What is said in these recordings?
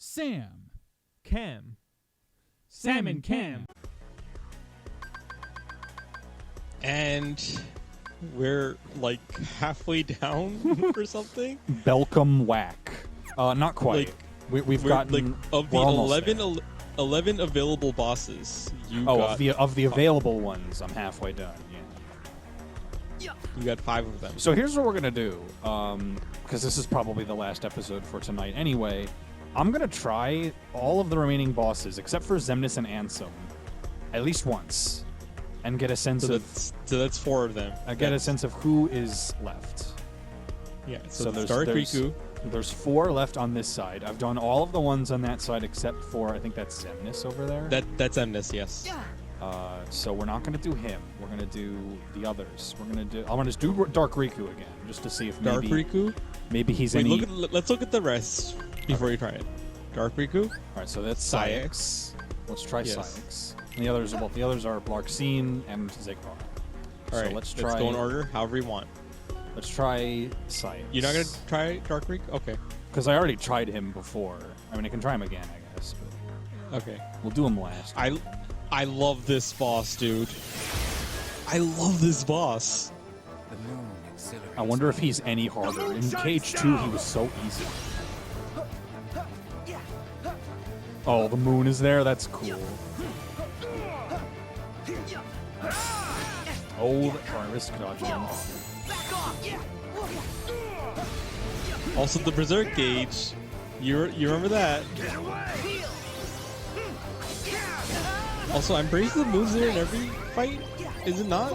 Sam. Cam. Salmon Cam. And we're like halfway down or something. Belcom Whack. Not quite. Like, We've we're, gotten like of the we're almost 11 available bosses. Of the available ones, I'm halfway done. Yeah. You got 5 of them. So here's what we're gonna do, because this is probably the last episode for tonight anyway. I'm gonna try all of the remaining bosses except for Xemnas and Ansem, at least once, and get a sense so that's 4 of them. I get a sense of who is left. Yeah. So there's Dark Riku. There's 4 left on this side. I've done all of the ones on that side except for I think that's Xemnas over there. That's Xemnas, yes. So we're not going to do him. We're going to do the others. I'm going to just do Dark Riku again, just to see if Dark Riku. Maybe he's Wait, any. let's look at the rest before you try it. Dark Riku. All right, so that's Saïx. Saïx. Let's try Yes. Saïx. And the others are Larxene and Zekrom. All right, let's try. Let's go in order, however you want. Let's try Saïx. You're not gonna try Dark Riku? Okay. Because I already tried him before. I mean, I can try him again, I guess. But Okay. we'll do him last. I love this boss, dude. I love this boss. I wonder if he's any harder. In Cage 2, he was so easy. Oh, the moon is there? That's cool. Oh, I risk dodging. Also, the Berserk gauge. You remember that? Also, I'm pretty sure the moon's there in every fight. Is it not?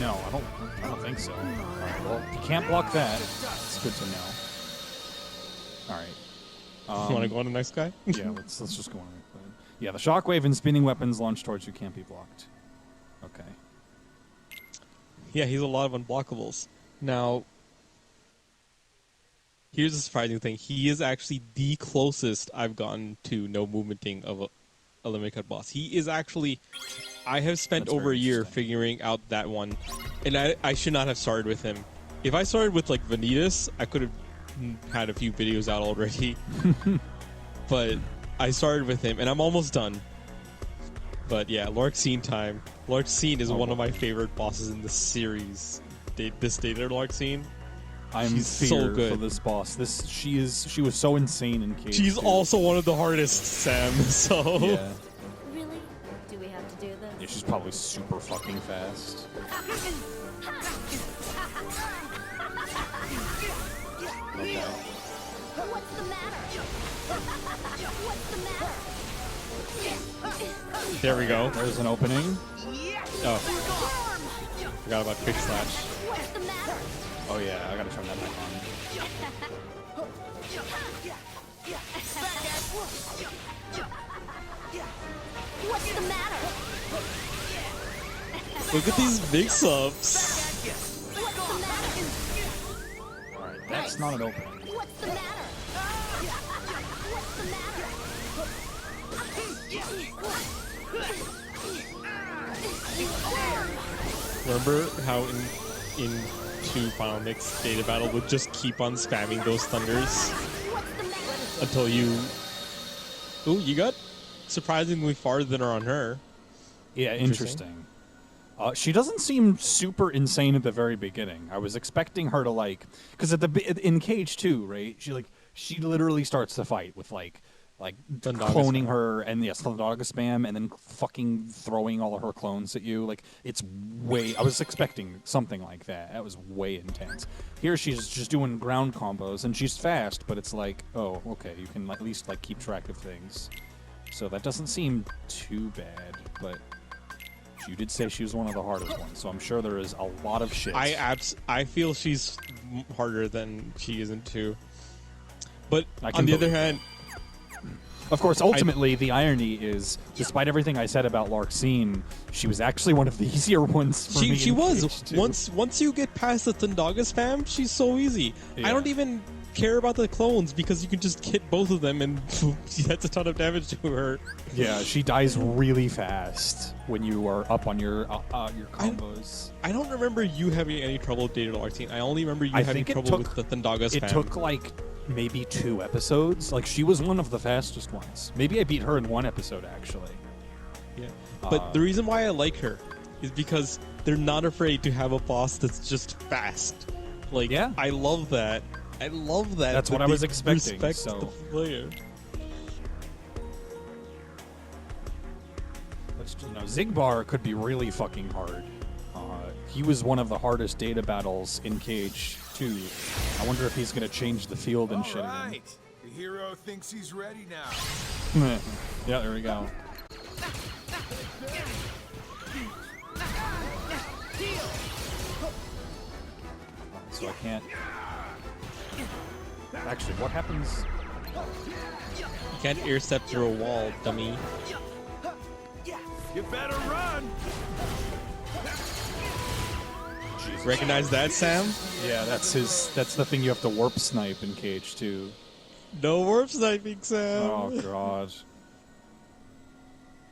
No, I don't think so. All right, well, you can't block that. It's good to know. All right. You want to go on the next guy? Yeah, let's just go on. Yeah, the shockwave and spinning weapons launched towards you can't be blocked. Okay. Yeah, he's a lot of unblockables. Now, here's a surprising thing. He is actually the closest I've gotten to no movementing of a limit cut boss. He is actually... I have spent That's over a very year interesting. figuring out that one, and I should not have started with him. If I started with, like, Vanitas, I could have had a few videos out already. But I started with him, and I'm almost done. But yeah, Larxene time. Larxene is one of my favorite bosses in the series. This Data Larxene. I'm She's so feared good. for this boss. She was so insane in Cage. She's 2. also one of the hardest, Sam. So Yeah. Really? Do we have to do this? Yeah, she's probably super fucking fast. Okay. What's the matter? What's the matter? there we go. There's an opening. Oh, forgot about Quick Slash. What's the matter? Oh yeah, I gotta turn that back on. What's the matter? Look at these mix-ups. What's the matter? Alright, that's not an opening. What's the matter? What's the matter? Remember how in 2 Final Mix Data Battle would just keep on spamming those thunders until you... Ooh, you got surprisingly farther than on her. Yeah, interesting. She doesn't seem super insane at the very beginning. I was expecting her to because in Cage 2, right? She literally starts the fight with like Thundaga cloning spam. her and yes, Thundaga spam, and then fucking throwing all of her clones at you. Like it's way. I was expecting something like that. That was way intense. Here she's just doing ground combos, and she's fast, but it's like, oh, okay, you can at least keep track of things. So that doesn't seem too bad, but. You did say she was one of the hardest ones, so I'm sure there is a lot of shit. I feel she's harder than she is in 2. But I can on the other believe hand, of course, ultimately, the irony is, despite everything I said about Larxene, she was actually one of the easier ones for me. she in was. Cage 2. Once you get past the Thundaga spam, she's so easy. Yeah. I don't even care about the clones because you can just hit both of them and that's a ton of damage to her. Yeah, she dies really fast when you are up on your combos. I don't remember you having any trouble with Data Larxene. I only remember you I having think it trouble took- with the Thundaga spam. It took maybe 2 episodes. Like, she was one of the fastest ones. Maybe I beat her in 1 episode, actually. Yeah. But the reason why I like her is because they're not afraid to have a boss that's just fast. Like, Yeah. I love that. I love that. That's that what I was they expecting, respect so- the player. But, you know, Zigbar could be really fucking hard. He was one of the hardest data battles in Cage 2. I wonder if he's going to change the field and shit again. Alright, the hero thinks he's ready now. Yeah, there we go. So I can't... Actually, what happens... You can't air step through a wall, dummy. You better run! Jesus. Recognize that, Sam? Yeah, that's the thing you have to warp snipe in Cage 2. No warp sniping, Sam. Oh, God.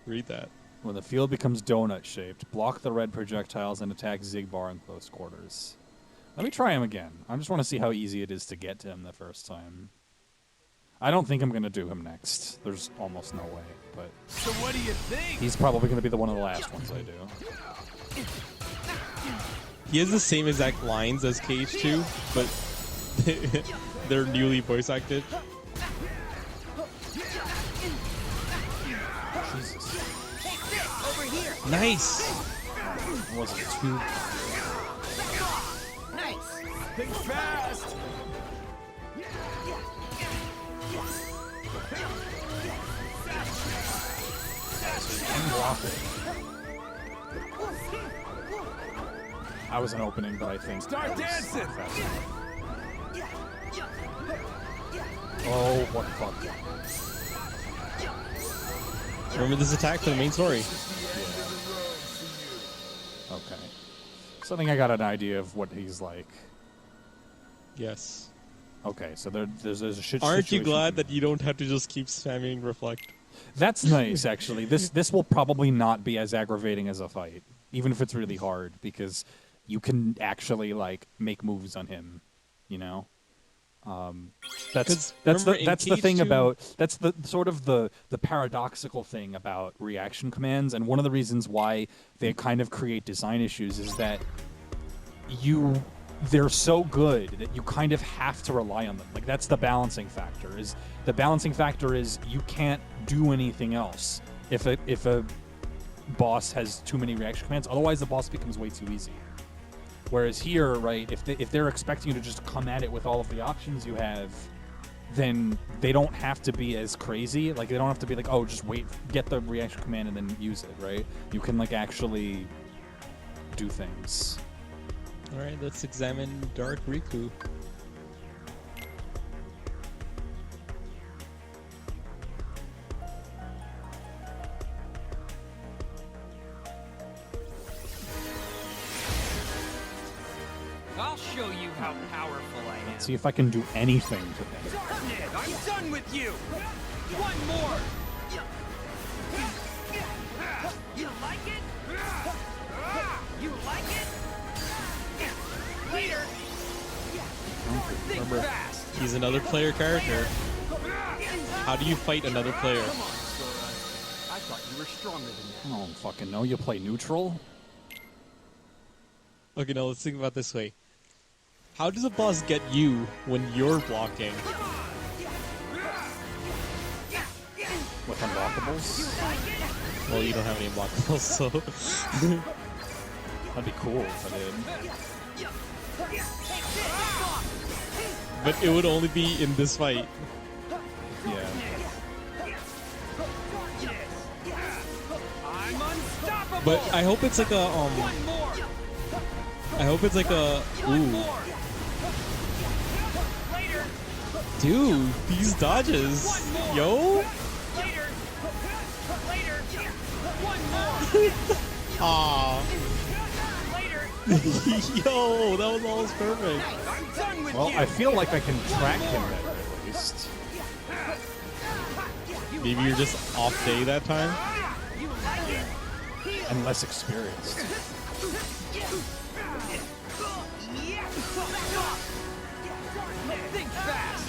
Read that. When the field becomes donut-shaped, block the red projectiles and attack Zigbar in close quarters. Let me try him again. I just want to see how easy it is to get to him the first time. I don't think I'm going to do him next. There's almost no way, but... So what do you think? He's probably going to be the one of the last ones I do. He has the same exact lines as Cage 2, but they're newly voice acted. Jesus. Over here. Nice! Was it too... Nice. Think fast! I was an opening, but I think... Start dancing! Oh, what the fuck. Remember this attack for the main story. Okay. So I think I got an idea of what he's like. Yes. Okay, so there's a shit Aren't you situation. glad that you don't have to just keep spamming reflect? That's nice, actually. This will probably not be as aggravating as a fight, even if it's really hard, because you can actually like make moves on him, you know. That's remember in the Cage thing 2 about that's the sort of the paradoxical thing about reaction commands, and one of the reasons why they kind of create design issues is that they're so good that you kind of have to rely on them. Like, that's the balancing factor. The balancing factor is you can't do anything else if a boss has too many reaction commands. Otherwise, the boss becomes way too easy. Whereas here, right, if they're expecting you to just come at it with all of the options you have, then they don't have to be as crazy. Like, they don't have to be like, oh, just wait, get the reaction command and then use it, right? You can like actually do things. Alright, let's examine Dark Riku. I'll show you how powerful I am. See if I can do anything to them. Darn it! I'm done with you! One more! You like it? You like it? Later! Think Remember, fast! he's another player character. How do you fight another player? Come on, Sora. I thought you were stronger than that. I don't fucking know. You play neutral? Okay, now let's think about it this way. How does a boss get you when you're blocking? With unlockables? Well, you don't have any unblockables, so... That'd be cool if I did. But it would only be in this fight. Yeah. I'm unstoppable! But I hope it's like a, One more! I hope it's like a... One Ooh. more! Later! Dude, these dodges. One more. Yo? Later! Later! One more! Aw. Later! Yo, that was almost perfect. I'm done with Well, you! I feel like I can track him better at least. Maybe you're just off day that time? You like it? And less experienced. Think fast!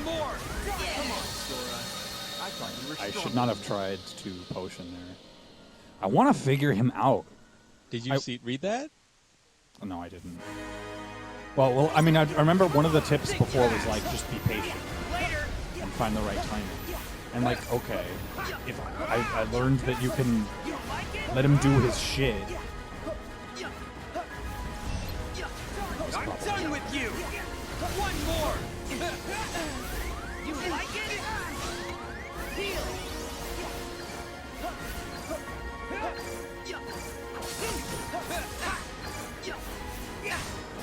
One more. Come on, Sora. I thought you were I strong. should not have tried to potion there. I want to figure him out. Did you read that? No, I didn't. Well, I mean, I remember one of the tips before was like, just be patient and find the right timing. And like, okay, if I learned that you can let him do his shit. I'm done with you. One more. You like it? Heal.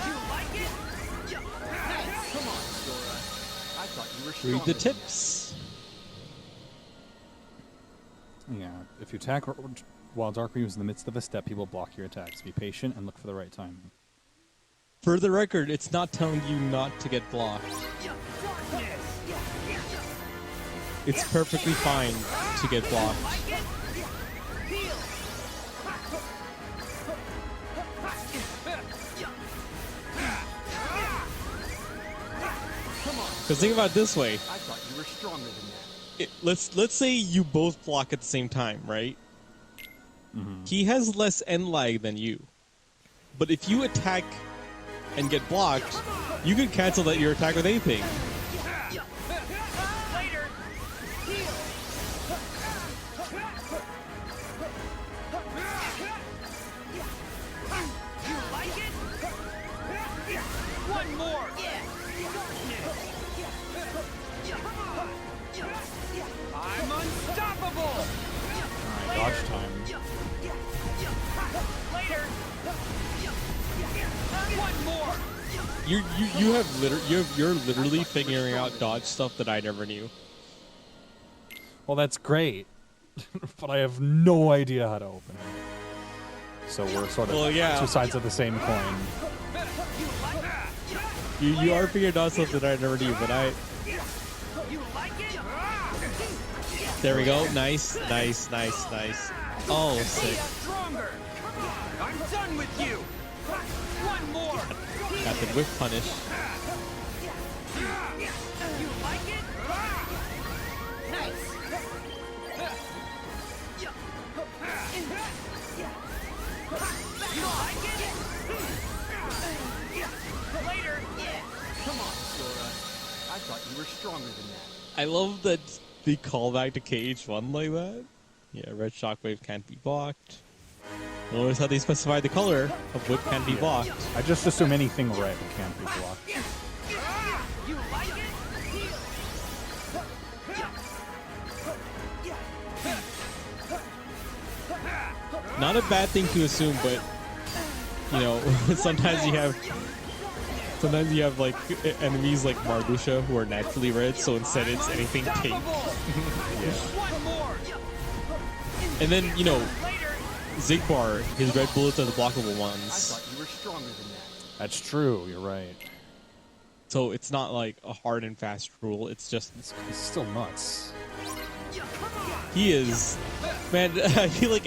You like it? Come on, Sora. I thought you were strong. Read the tips. Yeah, if you attack while Dark Riku is in the midst of a step, he will block your attacks. Be patient and look for the right time. For the record, it's not telling you not to get blocked. It's perfectly fine to get blocked. Because think about it this way. I thought you were stronger than that. Let's say you both block at the same time, right? He has less end lag than you. But if you attack and get blocked, you can cancel that your attack with anything. Later. Heal. You like it? One more. I'm unstoppable. Alright, dodge time. Later. One more. You're literally figuring out dodge stuff that I never knew. Well, that's great, but I have no idea how to open it. So we're sort of Well, yeah. two sides of the same coin. You are figuring out stuff that I never knew, but I. You like it? There we go. Nice. Oh, sick. Stronger. I'm done with you. One more. Got the whip punish. You like it? Nice. You like it? Later. Come on, Sora. I thought you were stronger than that. I love that the callback to KH1 like that. Yeah, red shockwave can't be blocked. Notice how they specify the color of whip can't be blocked. I just assume anything red can't be blocked. You like it? Not a bad thing to assume, but you know, sometimes you have like enemies like Marbusha who are naturally red, so instead it's anything pink. One more. And then, you know, Later. Zigbar, his red bullets are the blockable I ones. thought you were stronger than that. That's true. You're right. So it's not like a hard and fast rule. It's just It's still nuts. he is, man. I feel like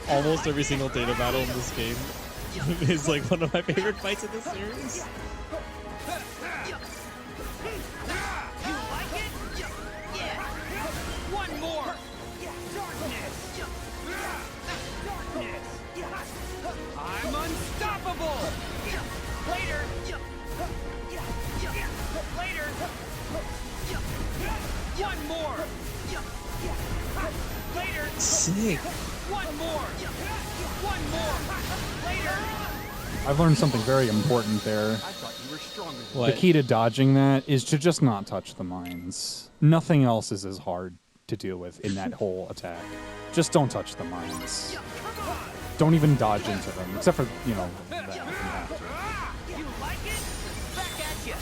almost every single data battle in this game is like one of my favorite fights in this series. You like it? One more. Darkness. I'm unstoppable. Later. Later. One more. Later. Sick. One more. One more. Later. I've learned something very important there. I thought you were stronger than What? The key to dodging that is to just not touch the mines. Nothing else is as hard to deal with in that whole attack. Just don't touch the mines. Don't even dodge into them, except for, you know, that. You have to. You like it? Back at you.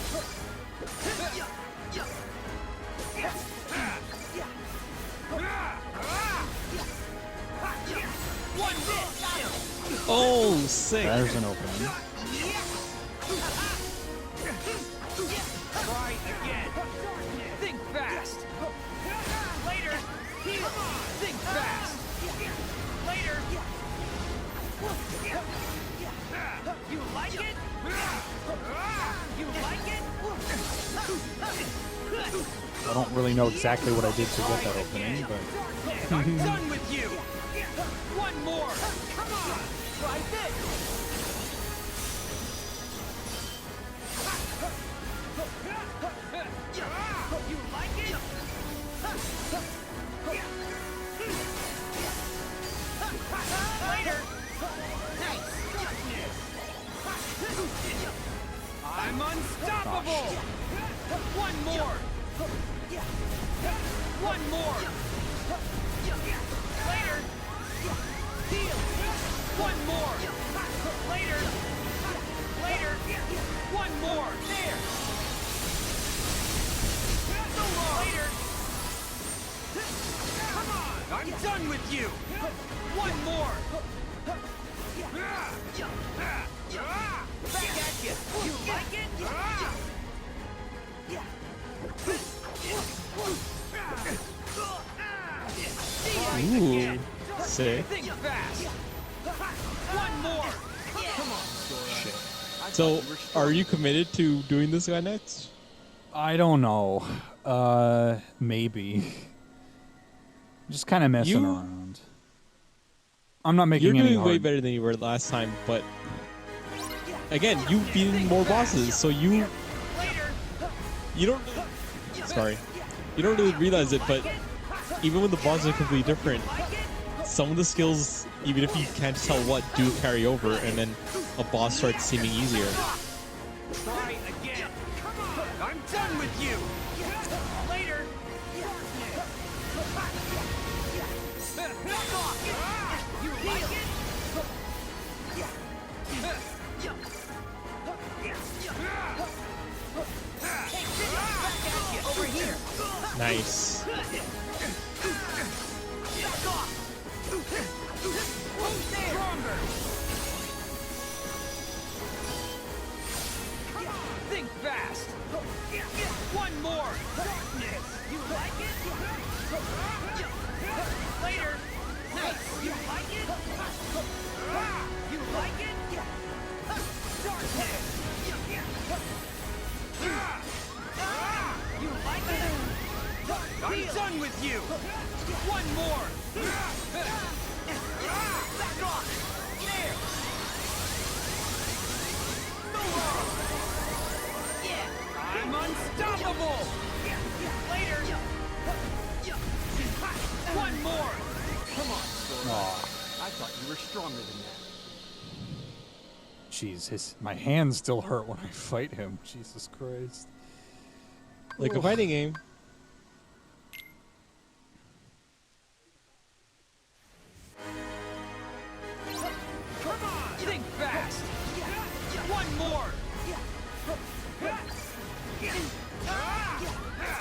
One bit. Oh, sick. There's an opening. Try again. Think fast. Later. Think fast. Later. You like it? You like it? I don't really know exactly what I did to get that opening, but I'm done with you. One more. Come on! Try this! You like it? Later. I'm unstoppable. One more. One more. Later. Heal. One more. Later. Later. One more. There. So long. Later. Come on. I'm done with you. One more. Back at you. You like it? Ooh, sick. Think fast. One more. Come on, Sora. shit. So, are you committed to doing this guy next? I don't know. Maybe. Just kind of messing You- around. I'm not making You're any doing way hard. better than you were last time, but again, you've beaten more bosses, so you don't. Sorry, you don't really realize it, but even when the bosses are completely different, some of the skills, even if you can't tell what, do carry over, and then a boss starts seeming easier. Try again. Come on. I'm done with you. Later. Back off. You like it? Over here. Nice. Back off. Stronger. Think fast. One more. You like it? Later. Nice. You like it? You like it? Darkness. You like it? I'm done with you. One more. Back off. There. So long. I'm unstoppable! Later! One more! Come on, Sora. Aw, I thought you were stronger than that. jeez, my hands still hurt when I fight him. Jesus Christ. Like a fighting game. Come on! Think fast! One more!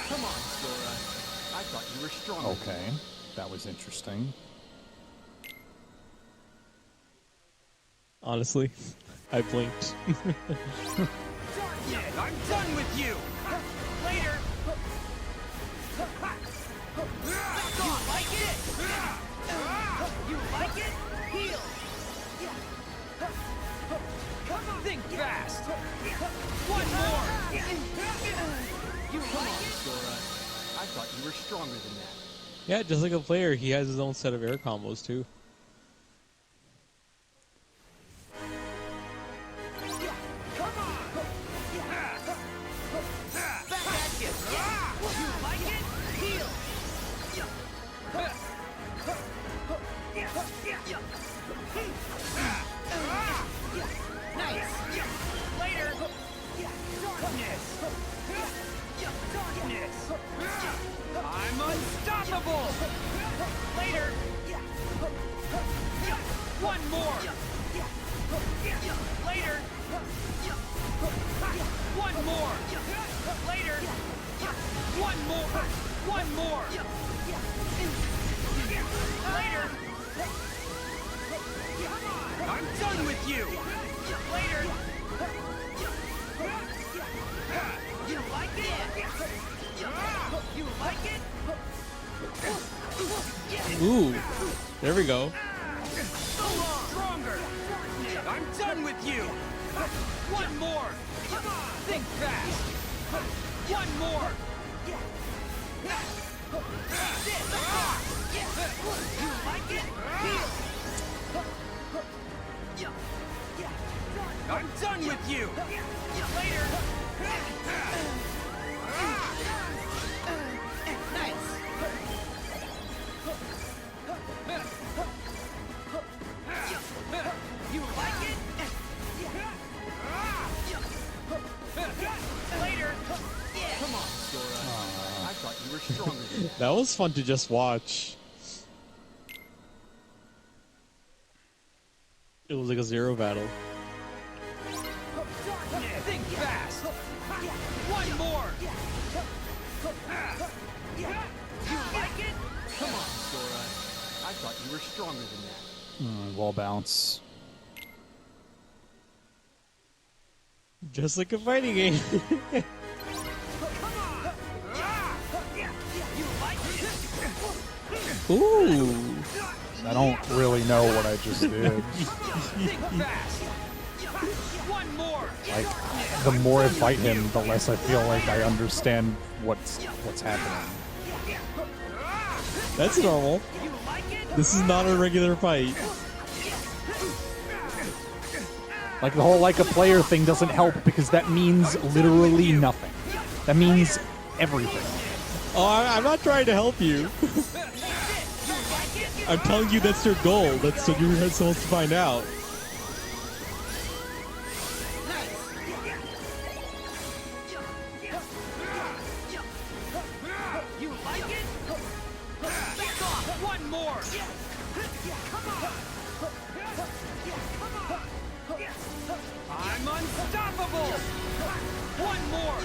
Come on, Sora. I thought you were stronger. Okay, that was interesting. Honestly, I blinked. Darkness! I'm done with you! Later! You like it? You like it? Heal! Think fast! One more! You like it? Sora, I thought you were stronger than that. Yeah, just like a player, he has his own set of air combos too. Come on! Back at you! You like it? Heal! Nice! Later! Darkness! Darkness! I'm unstoppable! Later! One more! Later! One more! Later! One more! One more! Later! I'm done with you! Later! You like it? You like it? Ooh, there we go. Stronger! I'm done with you! One more! Come on! Think fast! One more! were stronger than that. That was fun to just watch. It was like a zero battle. Think fast. One more. You like it? Come on, Sora. I thought you were stronger than that. Wall bounce. Just like a fighting game. Ooh. I don't really know what I just did. Think fast. One more. Like, the more I fight him, the less I feel like I understand what's happening. That's normal. You like it? This is not a regular fight. Like, the whole like a player thing doesn't help because that means literally nothing. That means everything. Oh, I'm not trying to help you. I'm telling you that's your goal. That's what you're supposed to find out. You like it? Back off. One more. I'm unstoppable. One more.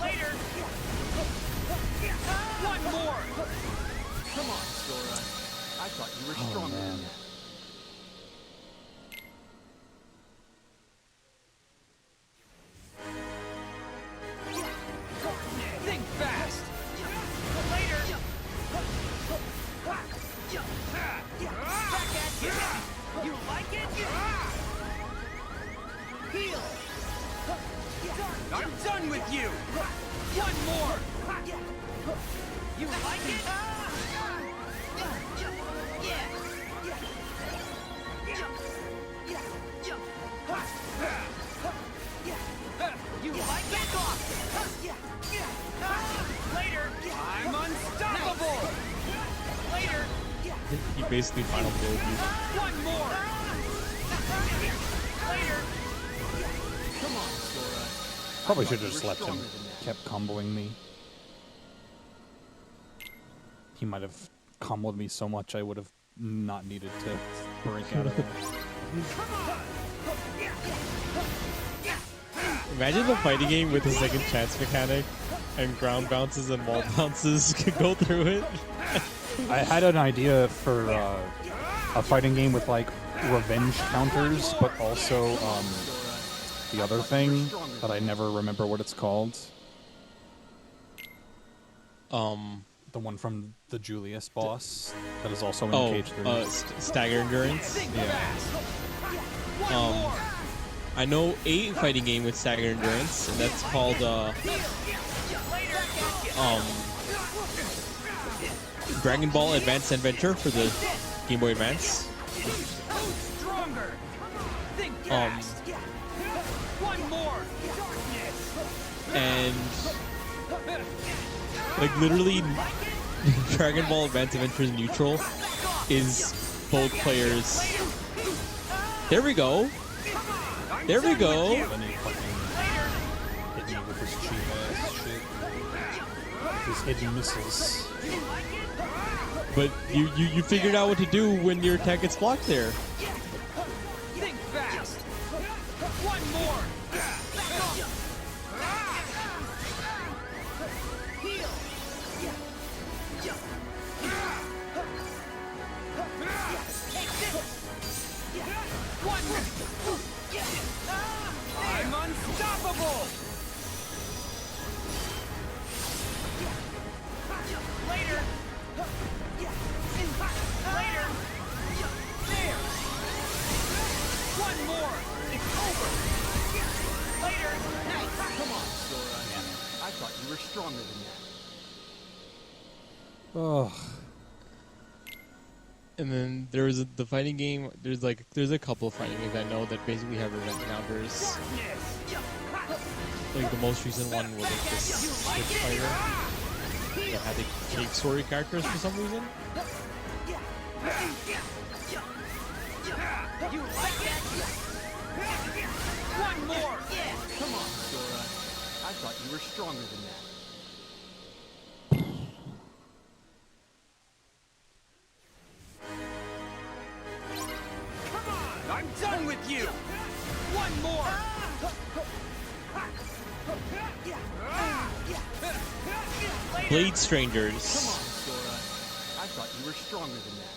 Later. One more. Come on, Sora. I thought you were stronger than that. Think fast. Later. Back at you. You like it? Heal. I'm done with you. One more. You like it? You like it? Later. I'm unstoppable. Later. He basically final killed you. One more. Later. Come on, Sora. Probably should have just left him. Kept comboing me. He might have comboed me so much I would have not needed to break out of it. Imagine the fighting game with a second chance mechanic and ground bounces and wall bounces could go through it. I had an idea for a fighting game with like revenge counters, but also the other thing that I never remember what it's called. The one from the Julius boss that is also in Cage 3. Stagger Endurance. Yeah. I know a fighting game with Stagger Endurance, and that's called Dragon Ball Advanced Adventure for the Game Boy Advance. Stronger. Think fast. One more. And like literally Dragon Ball Advance Adventure Neutral is both players. There we go. There we go. Then he fucking hit me with his cheap ass shit. His hidden missiles. But you figured out what to do when your attack gets blocked there. Think fast. One more. Heal. One. I'm unstoppable. Later. Later. There. One more. It's over. Later. Nice. Come on, Sora. I thought you were stronger than that. Ugh. And then there was the fighting game. There's a couple of fighting games I know that basically have event counters. Like the most recent one was like this Switch fighter that had the cake story characters for some reason. You like it? One more. Come on, Sora. I thought you were stronger than that. Blade Strangers. Come on, Sora. I thought you were stronger than that.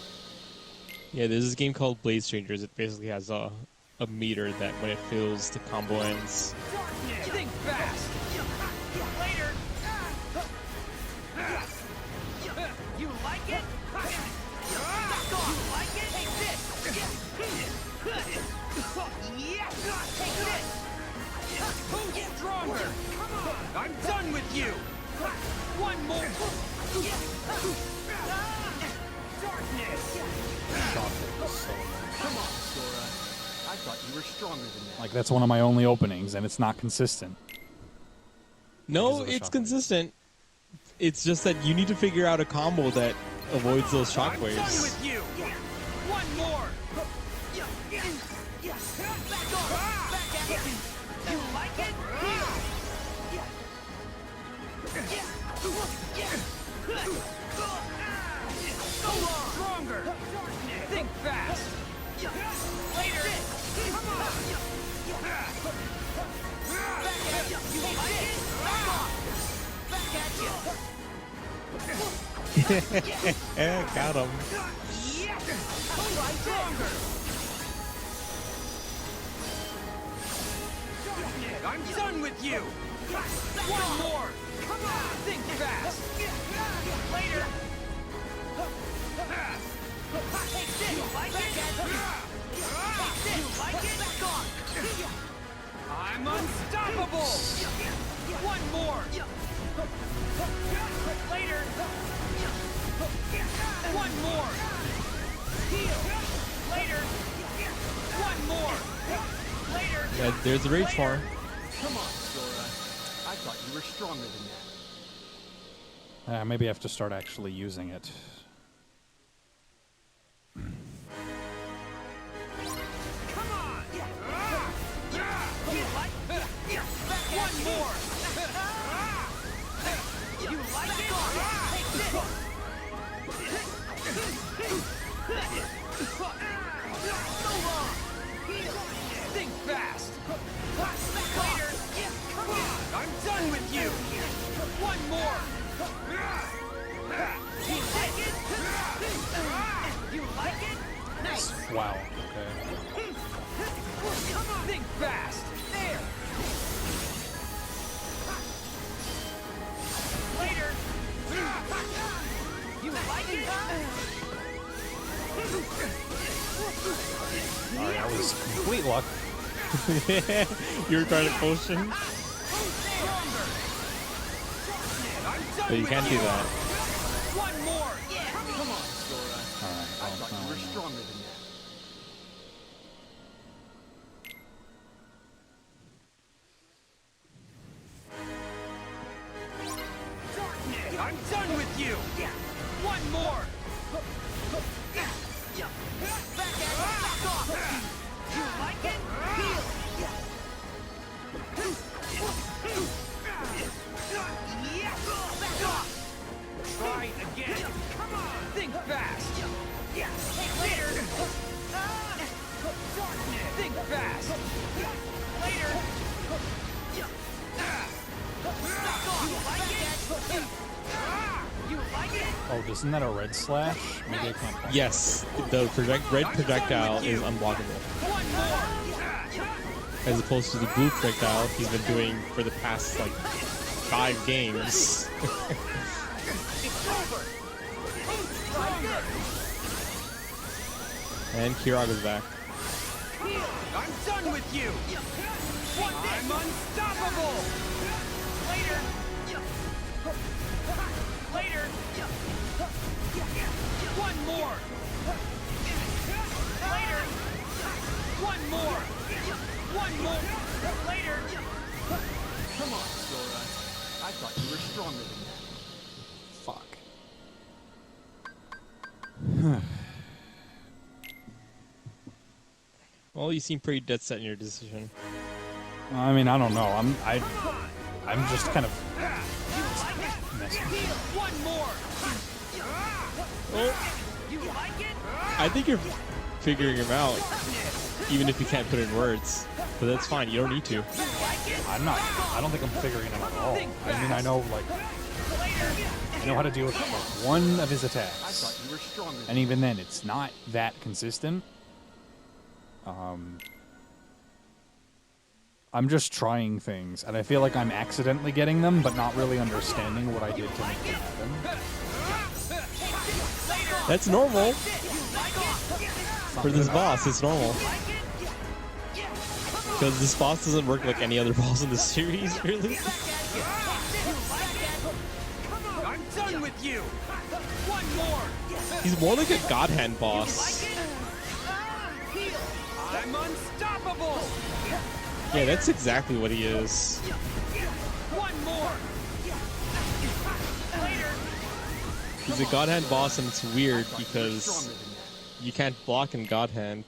Yeah, there's this game called Blade Strangers. It basically has a meter that when it fills, the combo ends. Think fast. Later. You like it? You like it? Take this. Take this. Who's stronger? Come on. I'm done with you. One more. Darkness. Come on, Sora. I thought you were stronger than that. Like, that's one of my only openings, and it's not consistent. No, Because of the it's shockwave. consistent. It's just that you need to figure out a combo that avoids those I'm done shockwaves. with you. One more. Back off. Back at it. You like it? Stronger. Think fast. Later. Come on. Back at you. You like it? Back off. Back at you. Yeah, got him. Yes. Stronger. I'm done with you. One more. Come on. Think fast. Later. Take this. You like it? Take this. You like it? Back on. I'm unstoppable. One more. Later. One more. Heal. Later. One more. Later. Yeah, there's the rage farm. Come on, Sora. I thought you were stronger than that. Maybe I have to start actually using it. Come on. You like one more. You like it? Take this. So long. Think fast. Later. Come on. I'm done with you. One more. You like it? You like it? Nice. Wow. Okay. Come on. Think fast. There. Later. You like it? Alright, that was complete luck. You were trying to potion, but you can't do that. One more. Come on, Sora. Alright, I thought you were stronger than that. Darkness. I'm done with you. One more. Back at it. Back off. You like it? Heal. Yes. Back off. Try again. Come on. Think fast. Later. Darkness. Think fast. Later. Back off. You like it? You like it? Oh, isn't that a red slash? Maybe I can't. Punch. Yes, the red projectile is unblockable, One more. as opposed to the blue projectile he's been doing for the past like 5 games. It's over. Stronger. And Kiraga's back. I'm done with you. I'm unstoppable. Later. Later. One more. Later. One more. One more. Later. Come on, Sora. I thought you were stronger than that. Fuck. Well, you seem pretty dead set in your decision. I mean, I don't know. I'm just kind of messing. One more. Well, You like it? I think you're figuring him out, even if you can't put it in words. But that's fine. You don't need to. I'm not. I don't think I'm figuring it out at all. I mean, I know, like, I know how to deal with like one of his I attacks. thought you were stronger. And even then, it's not that consistent. I'm just trying things, and I feel like I'm accidentally getting them, but not really understanding what I did to make them happen. That's normal. For this boss, it's normal. Because this boss doesn't work like any other boss in the series, really. I'm done with you. One more. He's more like a God Hand boss. I'm unstoppable. Yeah, that's exactly what he is. One more. Later. He's a God Hand boss, and it's weird because you can't block in God Hand.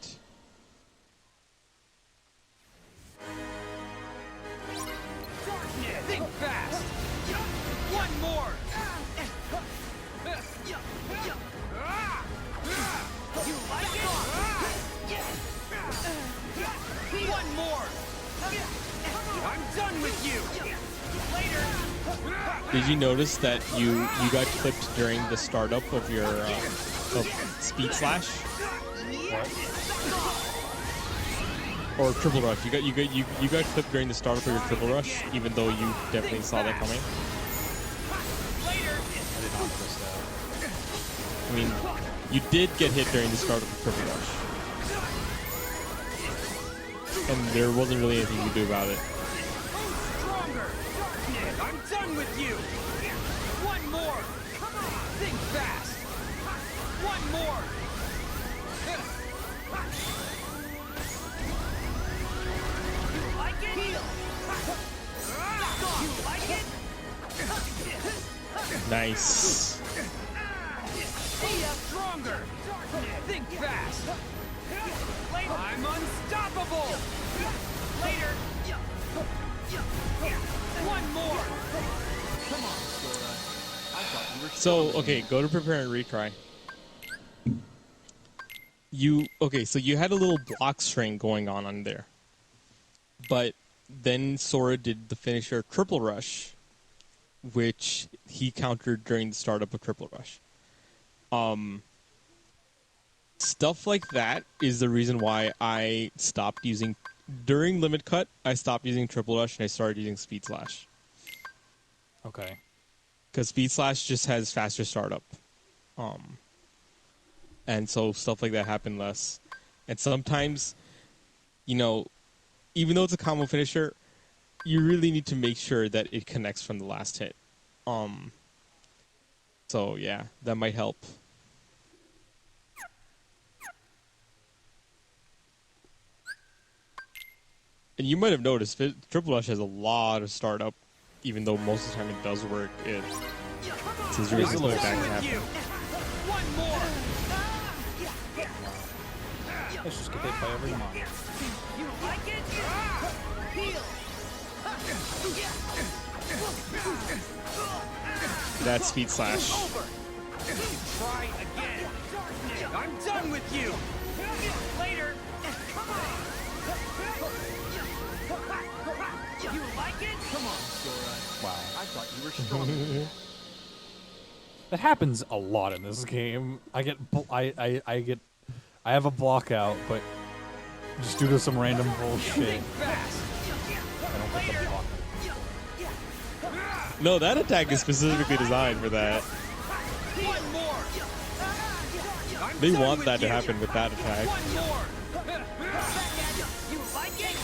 Think fast. One more. You like it? One more. I'm done with you. Later. Did you notice that you got clipped during the startup of your of Speed Slash or Triple Rush? You got clipped during the startup of your Triple Rush, even though you definitely saw that coming. I did not notice that. I mean, you did get hit during the startup of Triple Rush, and there wasn't really anything you could do about it. Stronger. I'm done with you. One more. Come on. Think fast. One more. You like it? You like it? Nice. Be stronger. Think fast. I'm unstoppable. Later. One more. Come on, Sora. I thought you were So, okay, go to prepare and retry. So you had a little block string going on there. But then Sora did the finisher Triple Rush, which he countered during the startup of Triple Rush. Stuff like that is the reason why I stopped using... During Limit Cut, I stopped using Triple Rush and I started using Speed Slash. Okay. Because Speed Slash just has faster startup. And so stuff like that happened less. And sometimes, you know, even though it's a combo finisher, you really need to make sure that it connects from the last hit. So yeah, that might help. And you might have noticed, Triple Rush has a lot of startup, even though most of the time it does work. It's really a little back to happen. One more. Let's just get hit by every mon. You like it? Heal. That's Speed Slash. Over. Try again. I'm done with you. Later. Come on. You like it? Come on, Sora. Wow. I thought you were stronger. That happens a lot in this game. I have a block out, but just due to some random bullshit, Fast. I don't get the block. No, that attack is specifically designed for that. One more. I'm They done want with that to you. happen with that attack. One more. You like it?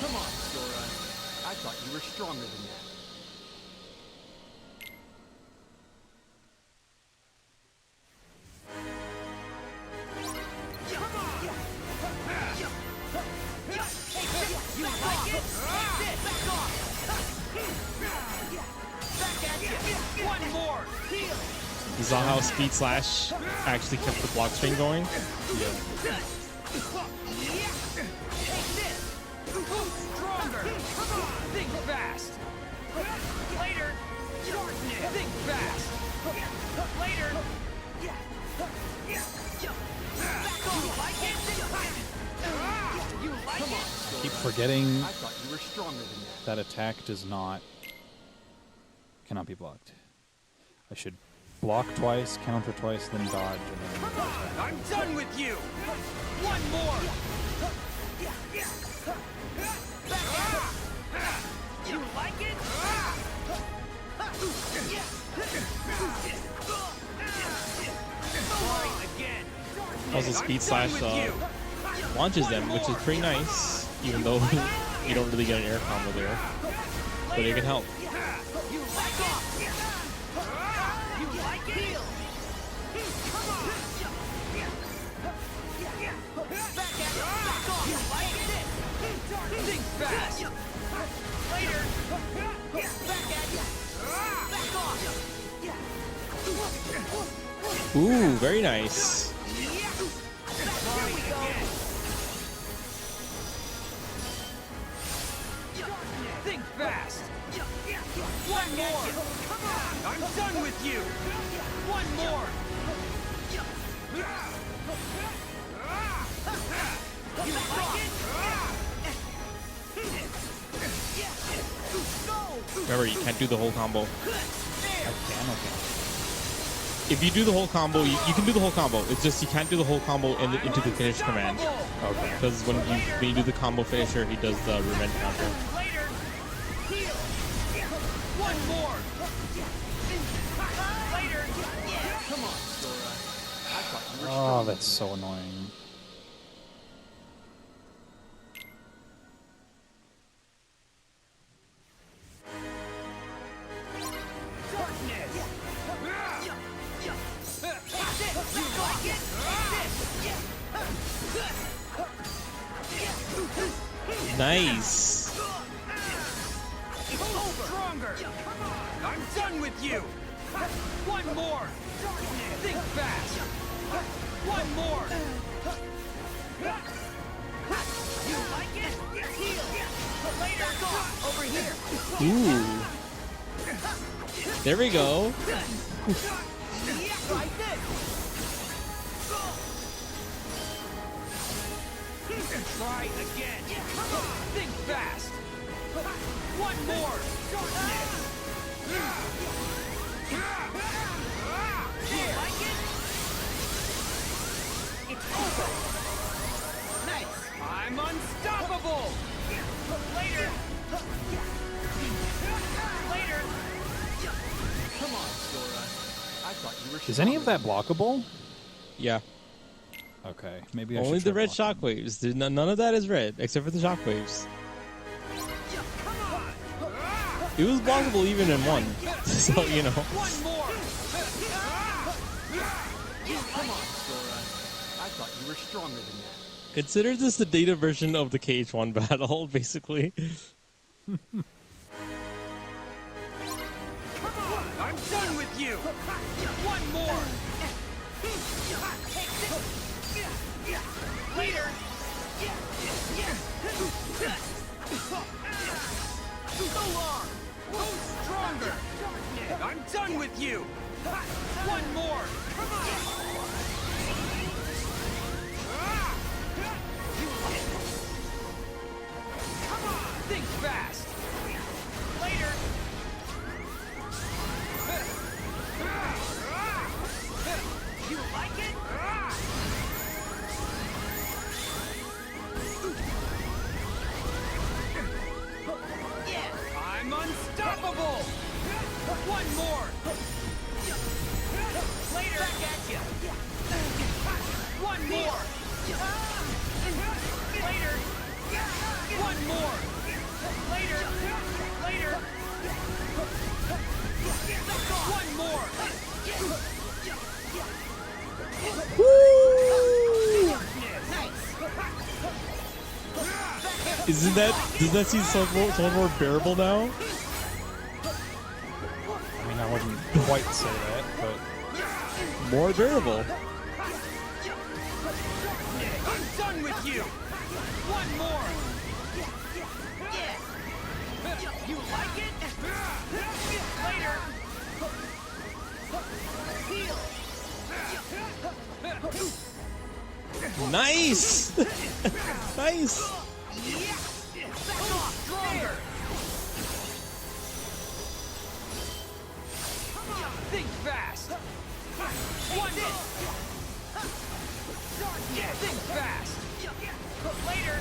Come on, Sora. I thought you were stronger than that. You like it? Back off. Back at you. One more. Heal. You saw how Speed Slash actually kept the block string going? Stronger. Come on. Think fast. Later. Think fast. Later. Keep forgetting I thought you were stronger than that. that attack cannot be blocked. I should block twice, counter twice, then dodge, and then attack. I'm done with you. One more. You like it? Again. Also, speed slash launches them, which is pretty nice, even though you don't really get an air combo there. But it can help. You like it? You like it? Come on. Back at it. Back off. You like it? Think fast. Later. Back at you. Back off. Ooh, very nice. Think fast. One more. Come on. I'm done with you. One more. You like it? Remember, you can't do the whole combo. I can, okay. If you do the whole combo, you can do the whole combo. It's just you can't do the whole combo into the finish command. Okay. Because when you do the combo finisher, he does the ReMind counter. Later. Heal. One more. Later. Come on, Sora. I thought you were Oh, that's so annoying. Nice. Stronger. I'm done with you. One more. Think fast. One more. You like it? Heal. Later. Over here. Ooh. There we go. Like this. Try again. Think fast. One more. You like it? It's over. Nice. I'm unstoppable. Later. Later. Come on, Sora. I thought you were. Is any of that blockable? Yeah. Okay, maybe I Only should the try red blocking. shockwaves. None of that is red, except for the shockwaves. It was blockable even in one. So, you know. One more. Come on, Sora. I thought you were stronger than that. Consider this the data version of the KH1 battle, basically. Come on, I'm done with you. One more. Later. Go on. Go stronger. I'm done with you. One more. Come on. Come on. Think fast. Later. You like it? I'm unstoppable! One more! Later! Back at you! One more! Later! One more! Later! Later! One more! Does that seem somewhat more bearable now? I mean, I wouldn't quite say that, but More bearable. I'm done with you! One more! You like it? Later! Heal! Nice! Nice! Back off! Stronger! Think fast! One more! Think fast! Later!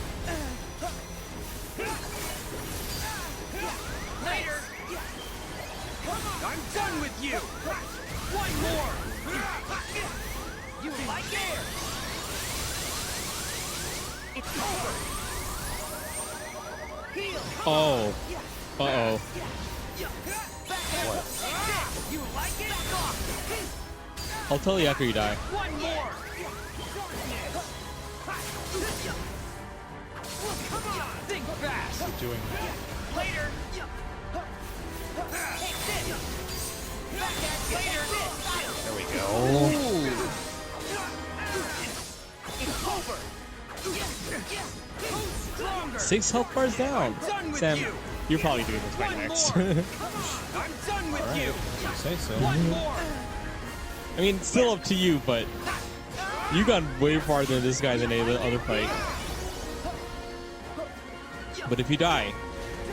Later! I'm done with you! One more! You like it? It's over! Heal! Oh. Uh-oh. What? You like it? Back off! I'll tell you after you die. One more! Come on! Think fast! Doing that. Later! Take this! Back at later! There we go. It's over! Stronger! 6 health bars down. Done with Sam, you! you're probably doing this right One next. more! I'm done with you! You say so. One more! I mean, it's still up to you, but you got way farther than this guy than any other fight. But if you die,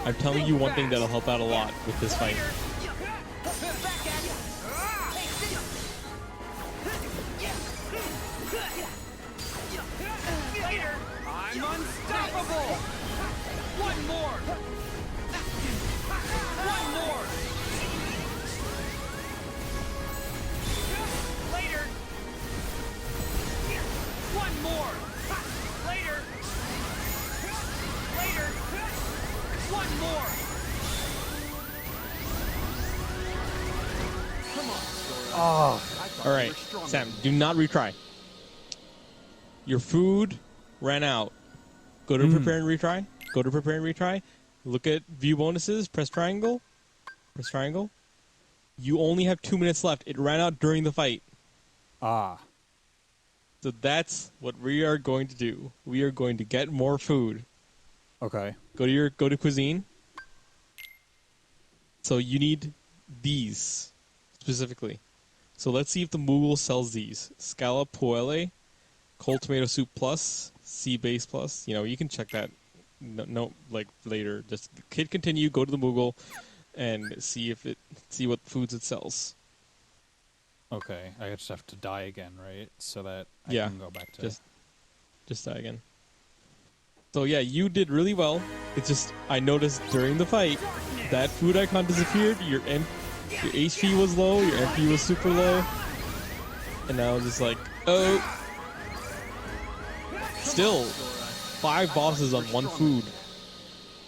I'm telling you one thing that'll help out a lot with this fight. Back at you! Later! I'm unstoppable! One more! One more! Later! One more! Later! Later! One more! Come on, Sora. Oh, All right, Sam, do not retry. Your food ran out. Go to prepare and retry. Go to prepare and retry. Look at view bonuses. Press triangle. Press triangle. You only have 2 minutes left. It ran out during the fight. ah. So that's what we are going to do. We are going to get more food. Okay. Go to cuisine. So you need these specifically. So let's see if the Moogle sells these. Scallop Poele, Cold Tomato Soup Plus, Sea Base Plus. You know, you can check that. No, like later. Just hit continue. Go to the Moogle, and see what foods it sells. Okay. I just have to die again, right? So that I Yeah, can go back to. Just die again. So yeah, you did really well. It's just I noticed during the fight that food icon disappeared. Your HP was low. Your MP was super low, and I was just like, oh. Still, 5 bosses on 1 food.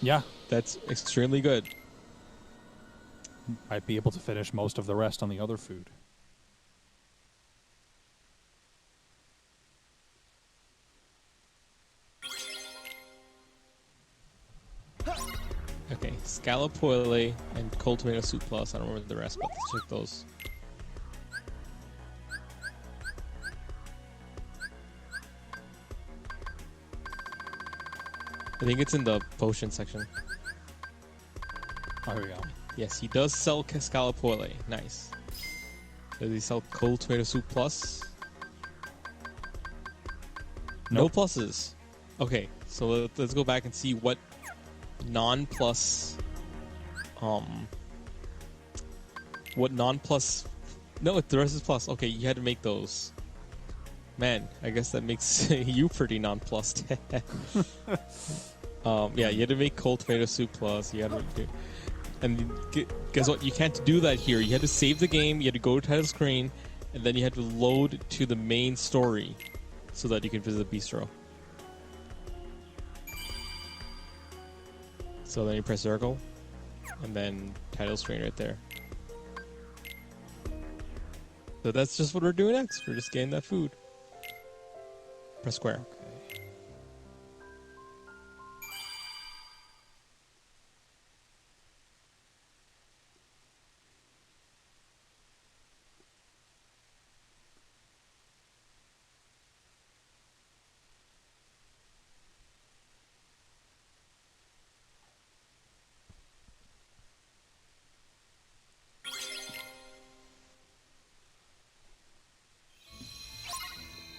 Yeah. That's extremely good. I'd be able to finish most of the rest on the other food. Okay, Scallop Poele and Cold Tomato Soup Plus. I don't remember the rest, but let's check those. I think it's in the potion section. Oh, here we go. Yes, he does sell Scallop Poele. Nice. Does he sell Cold Tomato Soup Plus? No Nope. pluses. Okay, so let's go back and see what non-plus... What non-plus... No, the rest is plus. Okay, you had to make those. Man, I guess that makes you pretty nonplussed. Yeah, you had to make Cold Tomato Soup Plus. You had to do... And guess what? You can't do that here. You had to save the game, you had to go to title screen, and then you had to load to the main story so that you can visit the bistro. So then you press circle, and then title screen right there. So that's just what we're doing next. We're just getting that food. Press square.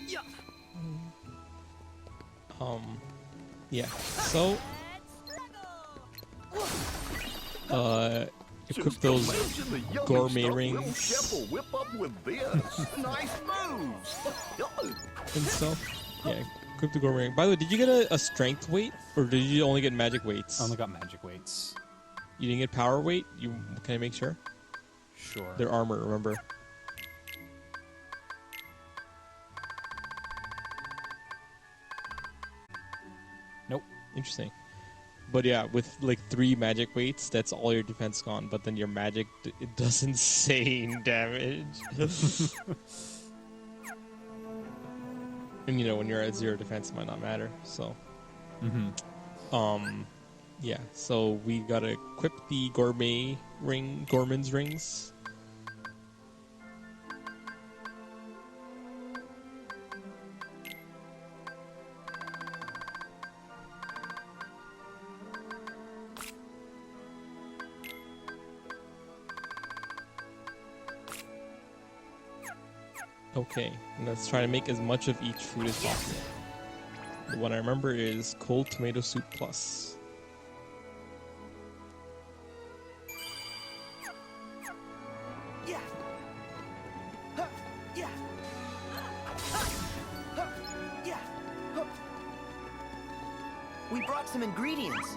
Okay. Yeah. So, equip those gourmet rings Whip up with this. Nice moves. and stuff. Yeah, equip the gourmet ring. By the way, did you get a strength weight, or did you only get magic weights? I only got magic weights. You didn't get power weight? Can I make sure? Sure. Their armor, remember? Nope. Interesting. But yeah, with like 3 magic weights, that's all your defense gone. But then your magic, it does insane damage. And you know, when you're at 0 defense, it might not matter. So, yeah. So we gotta equip the Gorman's rings. Okay, and let's try to make as much of each food as possible. The one I remember is cold tomato soup plus. Yeah. Huh. Yeah. Huh. Huh. Yeah. Huh. We brought some ingredients.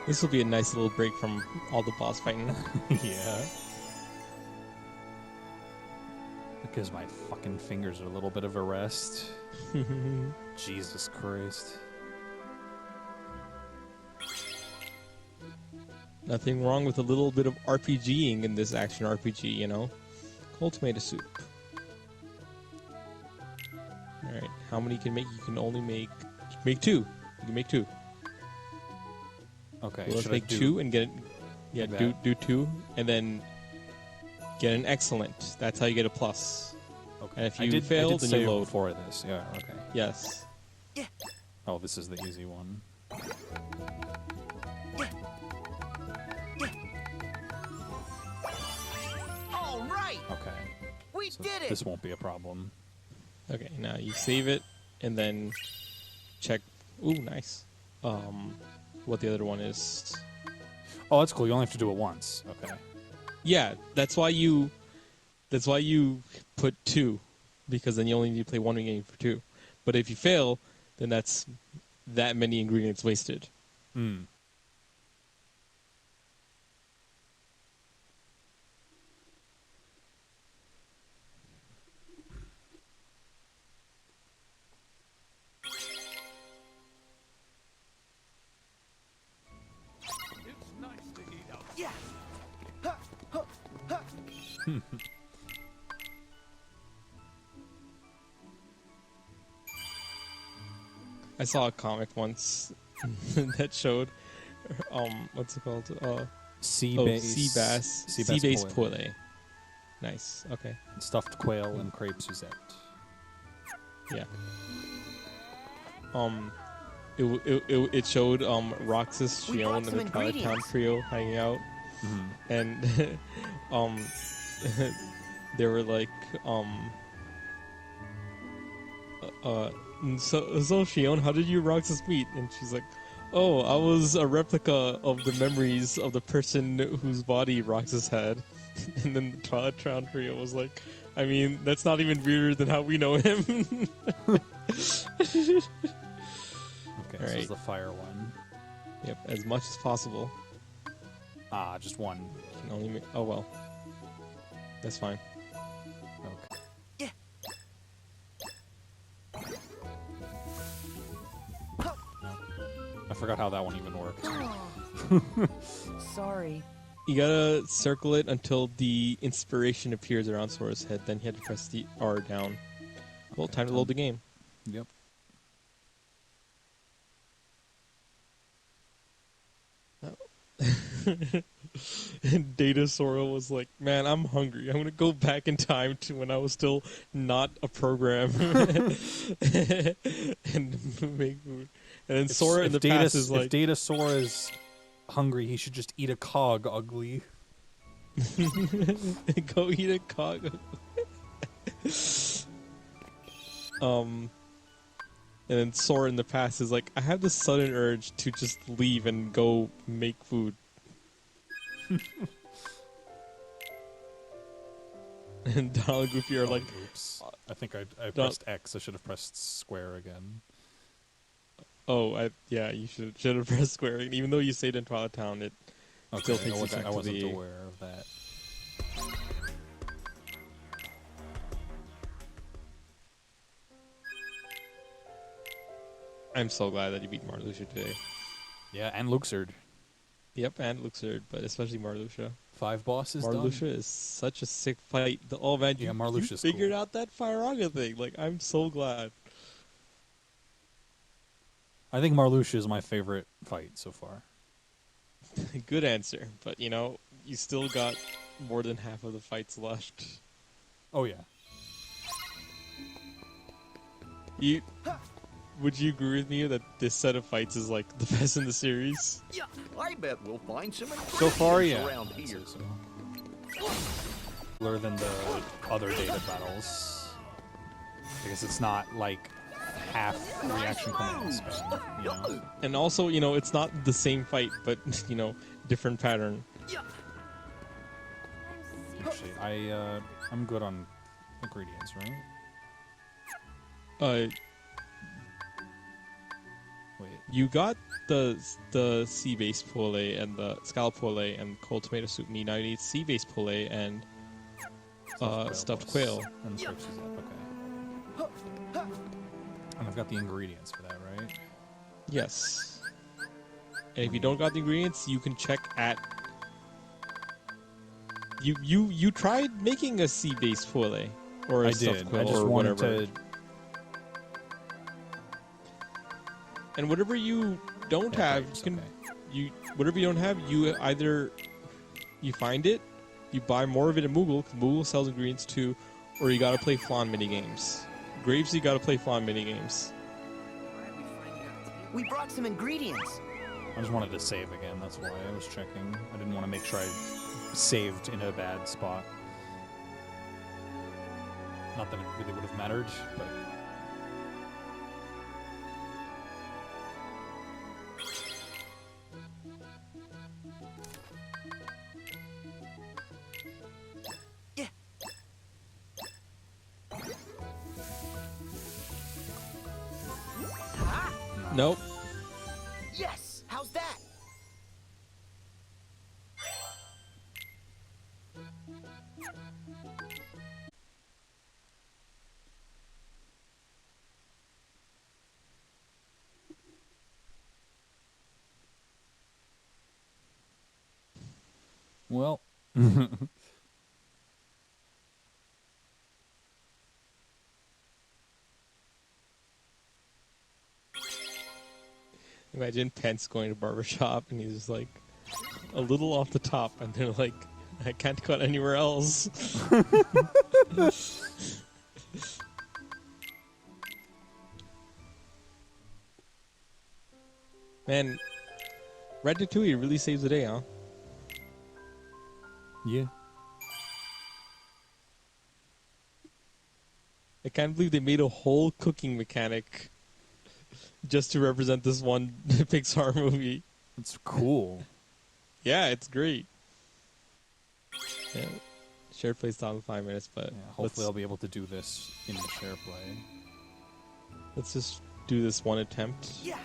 This will be a nice little break from all the boss fighting. Yeah. Because my fucking fingers are a little bit of a rest. Jesus Christ. Nothing wrong with a little bit of RPGing in this action RPG, you know? Cold tomato soup. Alright, how many can make? You can only make 2. You can make 2. Okay. Let's should make I do 2 and get it. Yeah, like do 2 and then get an excellent. That's how you get a plus. Okay. And if I you did fail, then you save load. before this. Yeah. Okay. Yes. Oh, this is the easy one. All right. Okay. We So did it. this won't be a problem. Okay, now you save it and then check. Ooh, nice. What the other one is? Oh, that's cool. You only have to do it once. Okay. Yeah, that's why you put 2, because then you only need to play 1 game for 2. But if you fail, then that's that many ingredients wasted. Hmm. It's nice to eat out. Yeah. Huh. Huh. Huh. I saw a comic once that showed what's it called? Sea Sea bass pole. Nice. Okay. Stuffed quail and crepe Suzette. Yeah. It showed Roxas, We Shion, brought and some the Twilight Town ingredients. trio hanging out, and they were like so Shion, how did you and Roxas meet? And she's like, oh, I was a replica of the memories of the person whose body Roxas had. And then the Twilight Town trio was like, I mean, that's not even weirder than how we know him. Okay, this Alright. is the fire one. Yep, as much as possible. Ah, just one. Can only make, oh well. That's fine. Okay. Yeah. I forgot how that one even worked. Sorry. You gotta circle it until the inspiration appears around Sora's head, then you have to press the R down. Well, time to load the game. Yep. And Data Sora was like, man, I'm hungry. I'm gonna go back in time to when I was still not a program. And make food. And then Sora in the past is like, if Data Sora is hungry, he should just eat a cog, ugly. go eat a cog. And then Sora in the past is like, I have this sudden urge to just leave and go make food. And Donald and Goofy are like, Oops. I think I pressed X. I should have pressed square again. oh, yeah, you should have pressed square. And even though you stayed in Twilight Town, it still takes you back I to wasn't the... aware of that. I'm so glad that you beat Marluxia today. Yeah, and Luxord. Yep, and Luxord, but especially Marluxia. 5 bosses done. Marluxia is such a sick fight. Oh man, Yeah, you Marluxia's figured cool. out that Firaga thing. Like, I'm so glad. I think Marluxia is my favorite fight so far. Good answer, but you know, you still got more than half of the fights left. Oh, yeah. Would you agree with me that this set of fights is like the best in the series? Yeah, I bet we'll find some So far, yeah. around I'd here. say so. Cooler than the other data battles. Because it's not like half reaction command spam, you know? And also, you know, it's not the same fight, but you know, different pattern. Actually, I'm good on ingredients, right? Wait. You got the sea-based pole and the scallop pole and cold tomato soup meat. Now you need sea-based pole and stuffed quail. And switches up, okay. And I've got the ingredients for that, right? Yes. And if you don't got the ingredients, you can check at... You tried making a sea-based pole or a I stuffed did. quail I just or wanted whatever. to... And whatever you don't Yeah, have, grapes, you can okay. whatever you don't have, you either you find it, you buy more of it at Moogle, 'cause Moogle sells ingredients too, or you gotta play flan minigames. Grapes, you gotta play flan minigames. We brought some ingredients. I just wanted to save again, that's why I was checking. I didn't want to make sure I saved in a bad spot. Not that it really would have mattered, but... Yeah. Nope. Yes. How's that? Well... Imagine Pence going to barbershop and he's just like a little off the top, and they're like, I can't cut anywhere else. Man, Ratatouille really saves the day, huh? Yeah. I can't believe they made a whole cooking mechanic just to represent this one Pixar movie. It's cool. Yeah, it's great. Yeah. Shared play style in 5 minutes, but Yeah, hopefully I'll be able to do this in the share play. let's just do this one attempt. Yeah.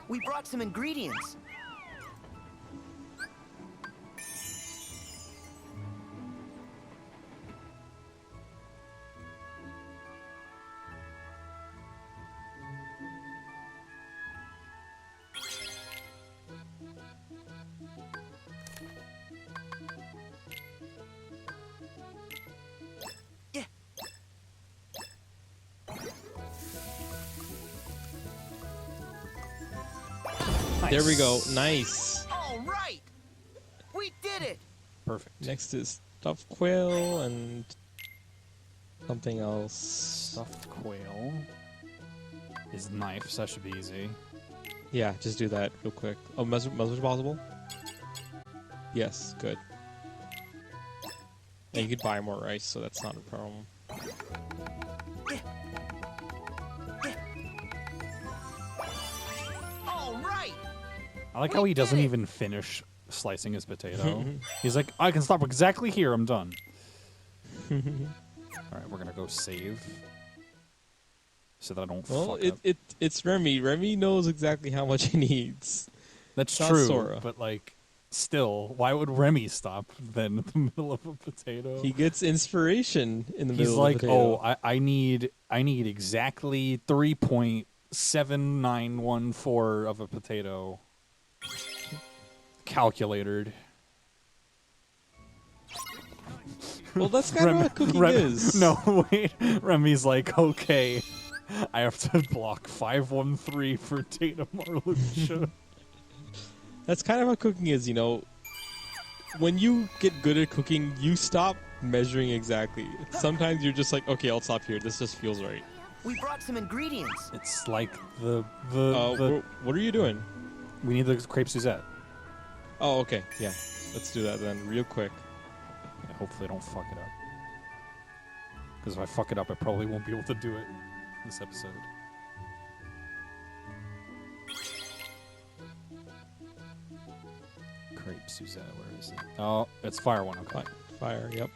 We brought some ingredients. Yeah. There we go. Nice. All right. We did it. Perfect. Next is stuffed quail and something else. Stuffed quail is knives. That should be easy. Yeah, just do that real quick. Oh, much possible? Yes, good. And you could buy more rice, so that's not a problem. I like how he doesn't even finish slicing his potato. He's like, I can stop exactly here. I'm done. All right, we're gonna go save so that I don't Well, fuck up. it's Remy. Remy knows exactly how much he needs. That's not true, Sora. but like, still, why would Remy stop then in the middle of a potato? He gets inspiration in the He's middle like, of the potato. oh, I need exactly 3.7914 of a potato. Calculated. Well, that's kind of what cooking is. No, wait. Remy's like, okay, I have to block 513 for Data Marluxia. That's kind of how cooking is, you know. When you get good at cooking, you stop measuring exactly. Sometimes you're just like, okay, I'll stop here. This just feels right. We brought some ingredients. It's like the What are you doing? we need the crepe Suzette. Oh, okay. Yeah. Let's do that then, real quick. Yeah, hopefully I don't fuck it up. Because if I fuck it up, I probably won't be able to do it this episode. Crepe Suzette, where is it? Oh, it's fire one, okay. Fire, yep.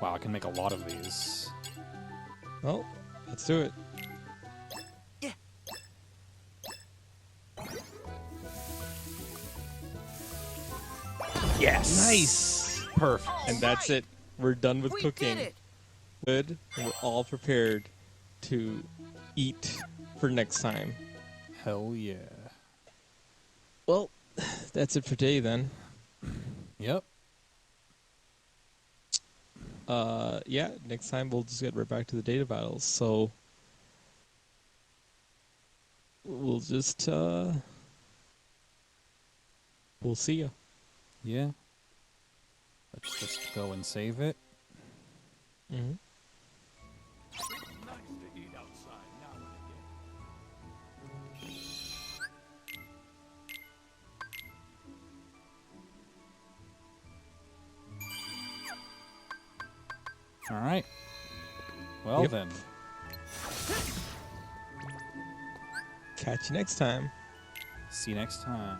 Wow, I can make a lot of these. Well, let's do it. Yes! Nice! Perfect. And that's it. We're done with We cooking. did it. Good. And we're all prepared to eat for next time. Hell yeah. Well, that's it for today then. Yep. Yeah, next time we'll just get right back to the data battles. So we'll just we'll see ya. Yeah. Let's just go and save it. Mm-hmm. All right. Well Yep. then. Catch you next time. See you next time.